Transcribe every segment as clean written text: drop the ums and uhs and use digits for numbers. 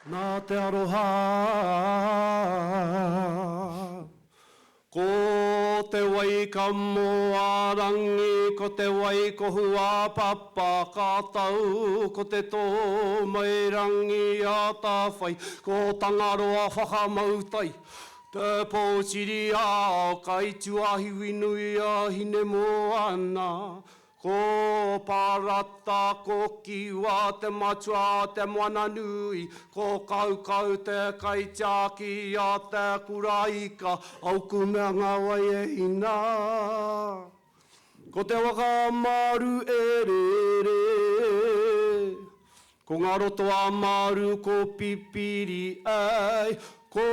Nā te aroha, ko te wai ka moarangi, ko te wai ko hua papa kātau, ko te tō mai rangi a tā whai, ko tangaroa whakamautai, te pōtiri a kai tuahi winui a hine moana, ko parata, ko kiwa, te matua, te moana nui, ko kaukau, te kaitiaki, a te kuraika, au ku mea ngā wai e ina. Ko te waka maru e re, ko ngā roto a maru, ko pipiri ai, ko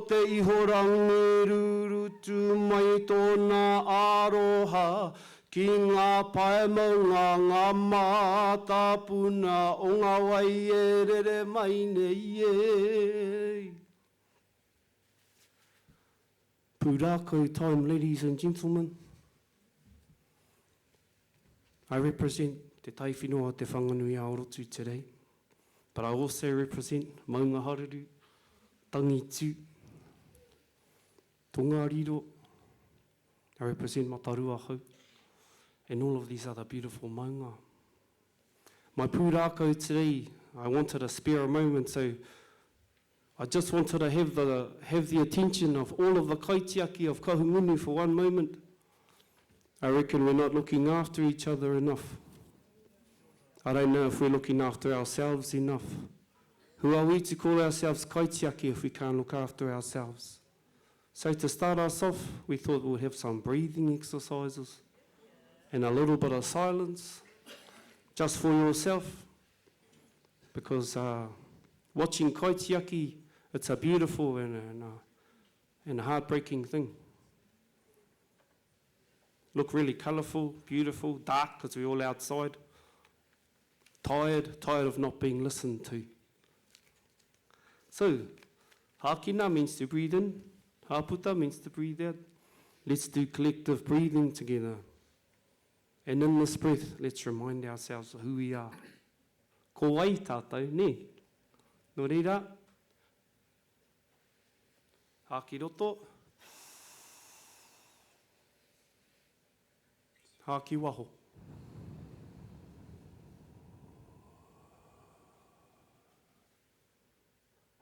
te ihorangi rurutu mai tōna aroha, ki ngā pae maunga, ngā mātapuna o ngā wai e rere mai nei e. Pūrākau time, ladies and gentlemen. I represent te taiwhenua o te Whanganui a Orotu today, but I also represent Maunga Hareru, Tangitu, Tongariro, I represent Mataruahau, and all of these other beautiful maunga. My pūrākau today, I wanted to spare a moment, so I just wanted to have the attention of all of the kaitiaki of Kahungunu for one moment. I reckon we're not looking after each other enough. I don't know if we're looking after ourselves enough. Who are we to call ourselves kaitiaki if we can't look after ourselves? So to start us off, we thought we'd have some breathing exercises and a little bit of silence, just for yourself, because watching kaitiaki, it's a beautiful and a heartbreaking thing. Look really colourful, beautiful, dark, because we're all outside. Tired of not being listened to. So, hākina means to breathe in, hāputa means to breathe out. Let's do collective breathing together. And in this breath, let's remind ourselves of who we are. Ko wai tātou, ne? Nō reira. Hāki roto. Hāki waho.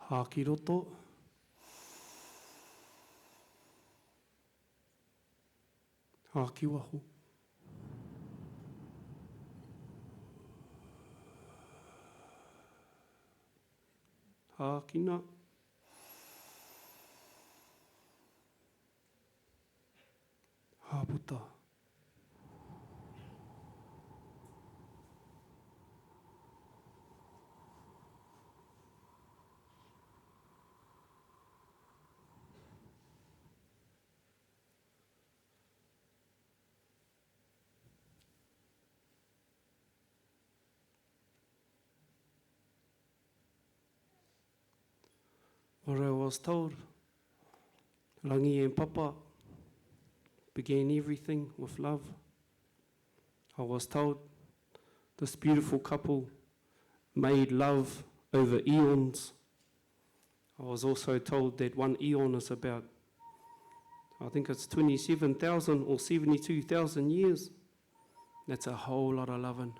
Hāki roto. Hāki waho. Hākina. Hāputa. What I was told, Rangi and Papa began everything with love. I was told this beautiful couple made love over eons. I was also told that one eon is about, I think it's 27,000 or 72,000 years. That's a whole lot of loving.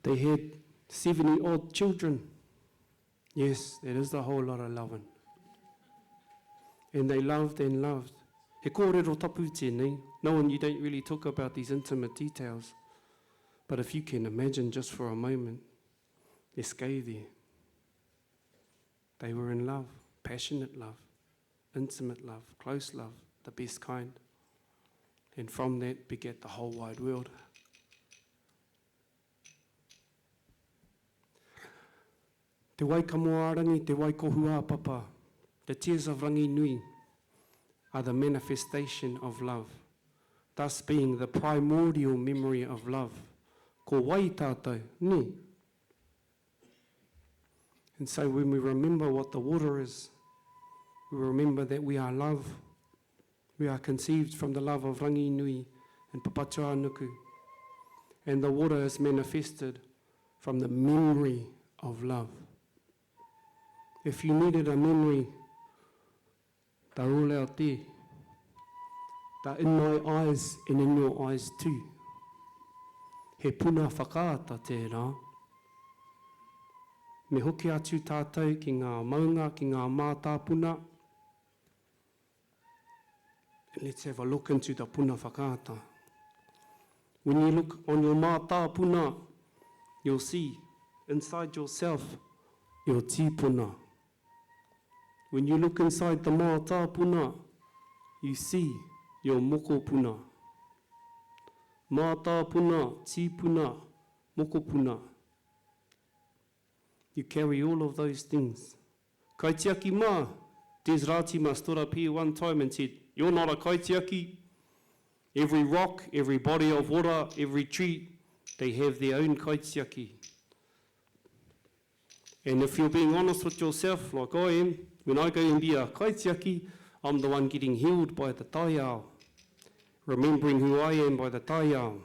They had 70 odd children. Yes, that is a whole lot of loving. And they loved and loved. He kōrero tapu tēnei. No one, you don't really talk about these intimate details. But if you can imagine just for a moment, let's go there. They were in love, passionate love, intimate love, close love, the best kind. And from that begat the whole wide world. Te wai ka moarangi, te wai ko hua papa. The tears of Whanganui are the manifestation of love, thus being the primordial memory of love. Ko wai tātou, ne? And so when we remember what the water is, we remember that we are love. We are conceived from the love of Whanganui and Papatua Nuku. And the water is manifested from the memory of love. If you needed a memory, they're all out there. They're in my eyes and in your eyes too. He puna whakaata tērā. Me hoki atu tātou ki ngā maunga, ki ngā mātāpuna. Let's have a look into the puna whakaata. When you look on your mātāpuna, you'll see inside yourself your tīpuna. When you look inside the mātāpuna, you see your mokopuna. Mātāpuna, tīpuna, mokopuna. You carry all of those things. Kaitiaki mā, Des Ratima stood up here one time and said, "You're not a kaitiaki." Every rock, every body of water, every tree, they have their own kaitiaki. And if you're being honest with yourself, like I am, when I go and be a kaitiaki, I'm the one getting healed by the taiao, remembering who I am by the taiao.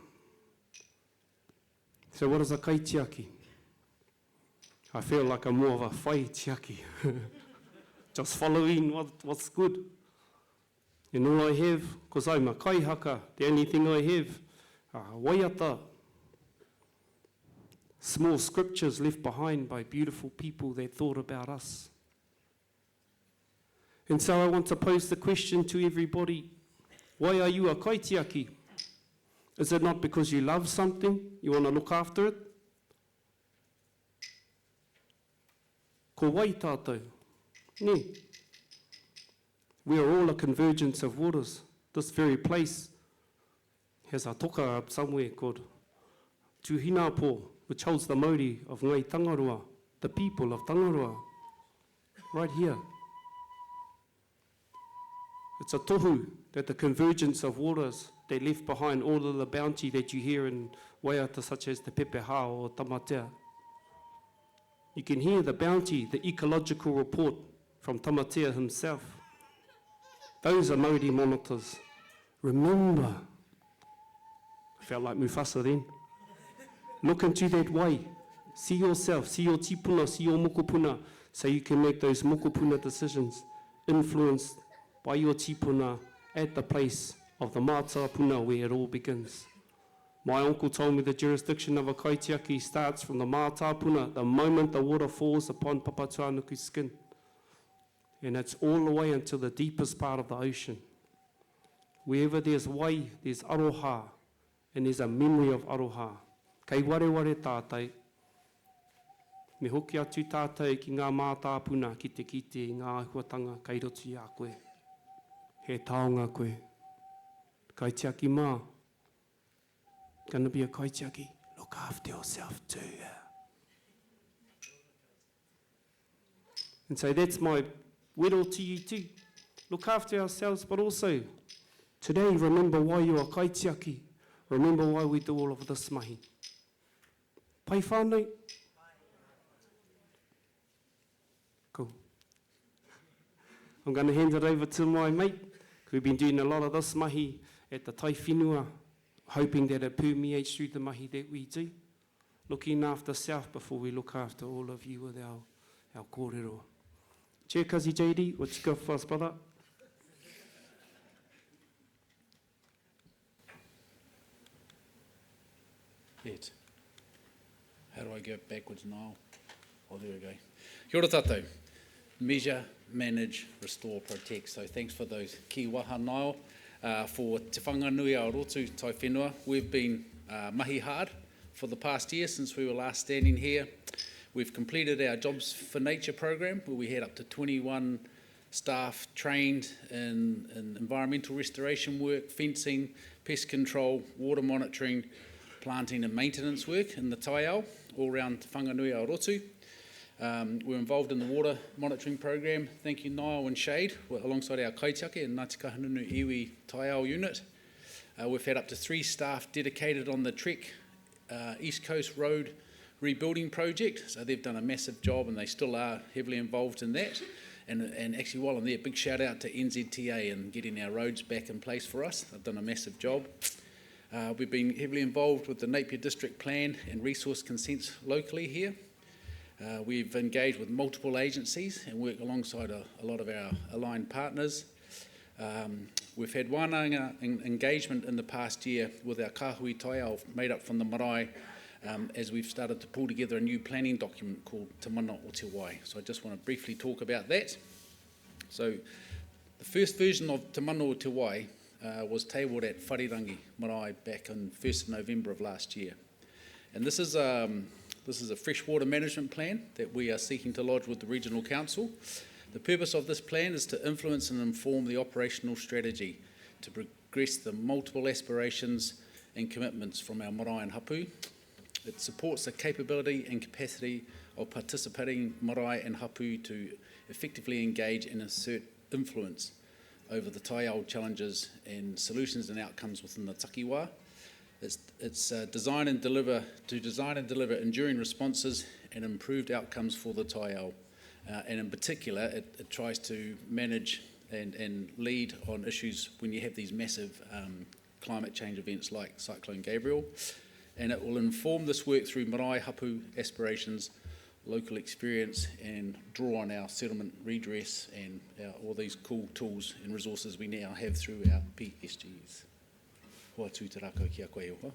So what is a kaitiaki? I feel like I'm more of a whai tiaki, just following what's good. And all I have, because I'm a kaihaka, the only thing I have, waiata, small scriptures left behind by beautiful people that thought about us. And so I want to pose the question to everybody, why are you a kaitiaki? Is it not because you love something, you want to look after it? Ko wai tātou. Ne. We are all a convergence of waters. This very place has a toka up somewhere called Tuhinapo, which holds the mauri of Ngai Tangarua, the people of Tangarua, right here. It's a tohu that the convergence of waters, they left behind all of the bounty that you hear in waiata such as the pepeha or tamatea. You can hear the bounty, the ecological report from Tamatea himself. Those are Māori monitors. Remember, I felt like Mufasa then. Look into that way. See yourself, see your tipuna, see your mokopuna, so you can make those mokopuna decisions influenced by your tipuna at the place of the mātāpuna where it all begins. My uncle told me the jurisdiction of a kaitiaki starts from the mātāpuna, the moment the water falls upon Papatuanuku's skin. And it's all the way until the deepest part of the ocean. Wherever there's wai, there's aroha, and there's a memory of aroha. Kei wareware tātai, me hoki atu tātai ki ngā mātāpuna ki te kite i ngā ahuatanga kei rotu i a koe. He taonga koe. Kaitiaki mā. Gonna be a kaitiaki. Look after yourself too. And so that's my whittle to you too. Look after ourselves, but also today remember why you are kaitiaki. Remember why we do all of this mahi. Pai whānau? Cool. I'm going to hand it over to my mate. We've been doing a lot of this mahi at the tai whenua, hoping that it permeates through the mahi that we do. Looking after self before we look after all of you with our kōrero. Chair Kazi JD, what you got for us, brother? Yes. How do I go backwards now? Oh, there we go. Kia ora tātou. Measure, manage, restore, protect. So thanks for those ki waha nao. For Te Whanganui a Orotu, tai whenua. We've been mahi hard for the past year since we were last standing here. We've completed our Jobs for Nature program, where we had up to 21 staff trained in environmental restoration work, fencing, pest control, water monitoring, planting and maintenance work in the taiao, all around Te Whanganui a Orotu. We're involved in the water monitoring program. Thank you, Niall and Shade, alongside our kaitiaki and Ngāti Kahungunu iwi taiao unit. We've had up to 3 staff dedicated on the Trek East Coast Road rebuilding project. So they've done a massive job and they still are heavily involved in that. And actually while I'm there, big shout out to NZTA and getting our roads back in place for us. They've done a massive job. We've been heavily involved with the Napier District Plan and resource consents locally here. We've engaged with multiple agencies and worked alongside a lot of our aligned partners. We've had wānanga engagement in the past year with our kāhui taiao made up from the marae as we've started to pull together a new planning document called Te Mana o Te Wai. So I just want to briefly talk about that. So the first version of Te Mana o Te Wai was tabled at Wharerangi Marae back on 1st of November of last year. And this is a freshwater management plan that we are seeking to lodge with the Regional Council. The purpose of this plan is to influence and inform the operational strategy to progress the multiple aspirations and commitments from our marae and hapu. It supports the capability and capacity of participating marae and hapu to effectively engage and assert influence over the taiao challenges and solutions and outcomes within the takiwā. It's design and deliver enduring responses and improved outcomes for the taiao. And in particular, it tries to manage and lead on issues when you have these massive climate change events like Cyclone Gabriel. And it will inform this work through marae hapu aspirations, local experience, and draw on our settlement redress and all these cool tools and resources we now have through our PSGs. Hoa tū te rākau ki a koe oha.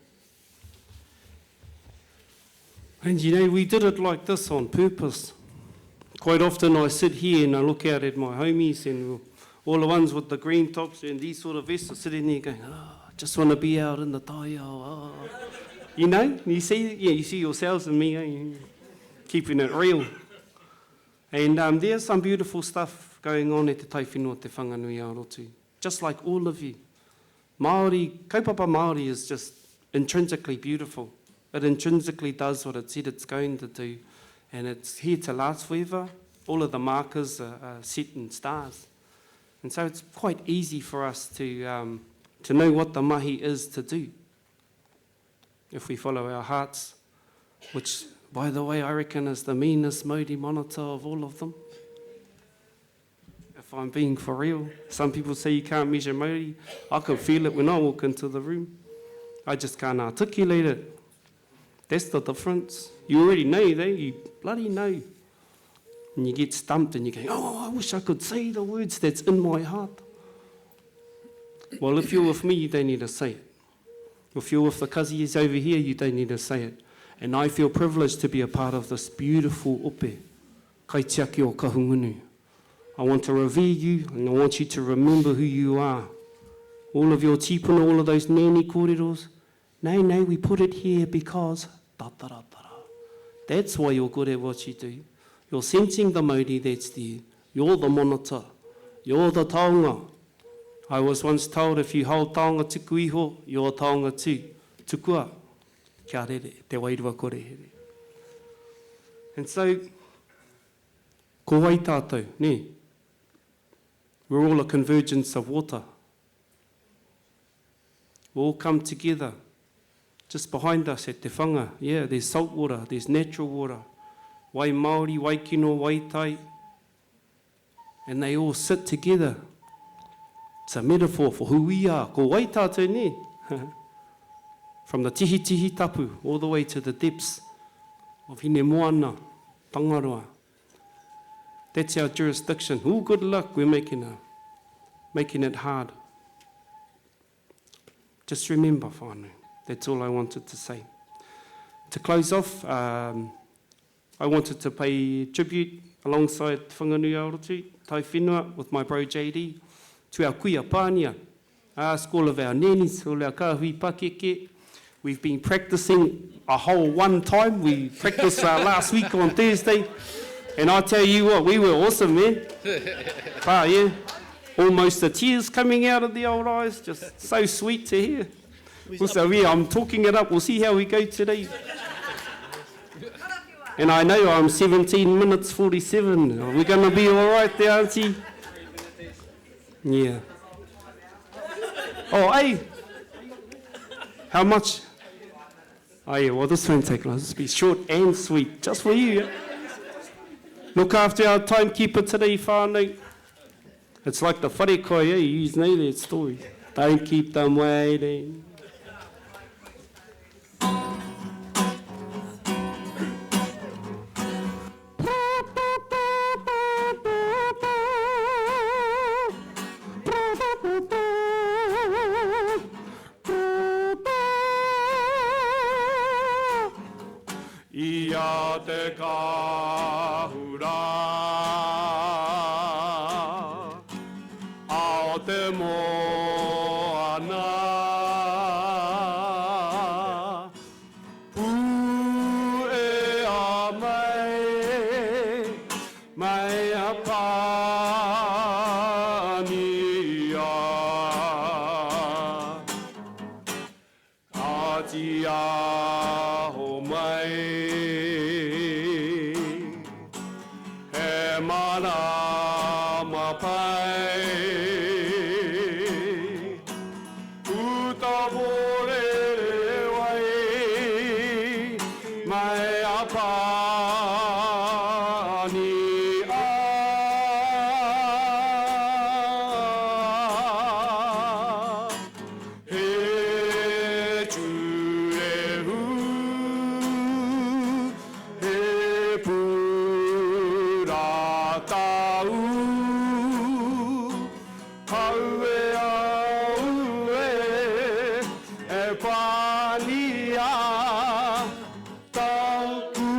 And you know, we did it like this on purpose. Quite often I sit here and I look out at my homies and all the ones with the green tops and these sort of vests are sitting there going, I just want to be out in the taiao. You know, you see yourselves and me, keeping it real. And there's some beautiful stuff going on at te taiwhenua te Whanganui Orotu, just like all of you. Māori, kaupapa Māori is just intrinsically beautiful. It intrinsically does what it said it's going to do, and it's here to last forever. All of the markers are set in stars. And so it's quite easy for us to know what the mahi is to do if we follow our hearts, which, by the way, I reckon is the meanest Māori monitor of all of them. If I'm being for real, some people say you can't measure Māori. I can feel it when I walk into the room. I just can't articulate it. That's the difference. You already know that, you bloody know. And you get stumped and you go, I wish I could say the words that's in my heart. Well, if you're with me, you don't need to say it. If you're with the kazies over here, you don't need to say it. And I feel privileged to be a part of this beautiful ope, Kaitiaki o Kahungunu. I want to revere you, and I want you to remember who you are. All of your tipuna, all of those nani kōreros. No, we put it here because that's why you're good at what you do. You're sensing the Māori that's there. You're the monitor. You're the taonga. I was once told if you hold taonga tuku iho, you're taonga tū. Tukua, kia rere, te wairua kore here. And so, ko wai tātou, ne? We're all a convergence of water. We all come together. Just behind us at Te Whanga, there's salt water, there's natural water. Wai Māori, wai kino, wai tai. And they all sit together. It's a metaphor for who we are. Ko wai tātou ne? From the tihi tapu all the way to the depths of Hine Moana, Tangaroa. That's our jurisdiction. Ooh, good luck, we're making it hard. Just remember, whānau. That's all I wanted to say. To close off, I wanted to pay tribute alongside Whanganui Orotu, Tai Whenua, with my bro JD, to our kuia pānia. I ask all of our nenis, all our kāhui pakeke. We've been practicing a whole one time. We practiced last week on Thursday. And I tell you what, we were awesome, man. Yeah. Almost the tears coming out of the old eyes. Just so sweet to hear. So I'm talking it up. We'll see how we go today. And I know I'm 17 minutes 47. Are we going to be all right there, Auntie? Yeah. Oh, hey. How much? Oh, yeah, well, this won't take long. This will be short and sweet. Just for you. Yeah? Look after our timekeeper today, whānau. It's like the wharekoi, you know that story. Don't keep them waiting. ia te kahura ao te moana pu e a mai a pania a tia ho mai he mana mapai uta vore wai mai a pani he tuehu he puratau haue aue e pania taku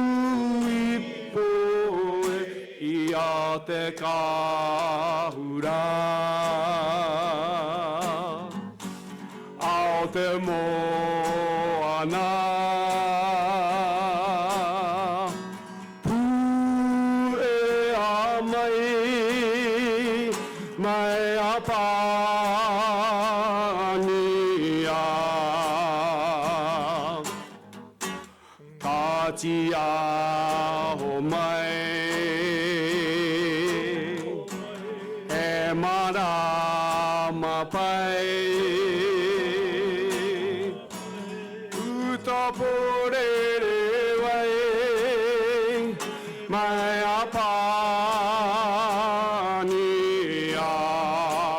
ipoe ia te kahura ao te moana pu e a mai a pania ka tia ho mai e mana mapai uta porere wai mai a pania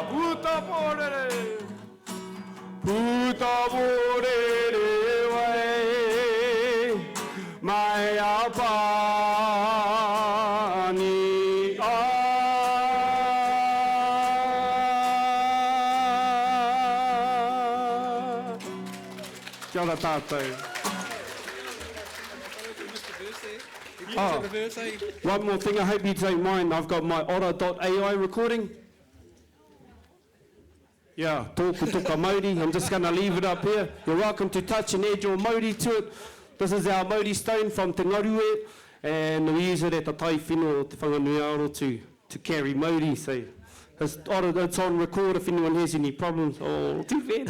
uta porere wai mai a pania kia ora tātou. Oh, one more thing, I hope you don't mind. I've got my Oro.ai recording. Yeah, tōku toka Māori. I'm just going to leave it up here. You're welcome to touch and add your Māori to it. This is our Māori stone from Te Ngarue, and we use it at the tai whenua o te Whanganui Orotu to carry Māori. So it's on record if anyone has any problems. Oh, too bad.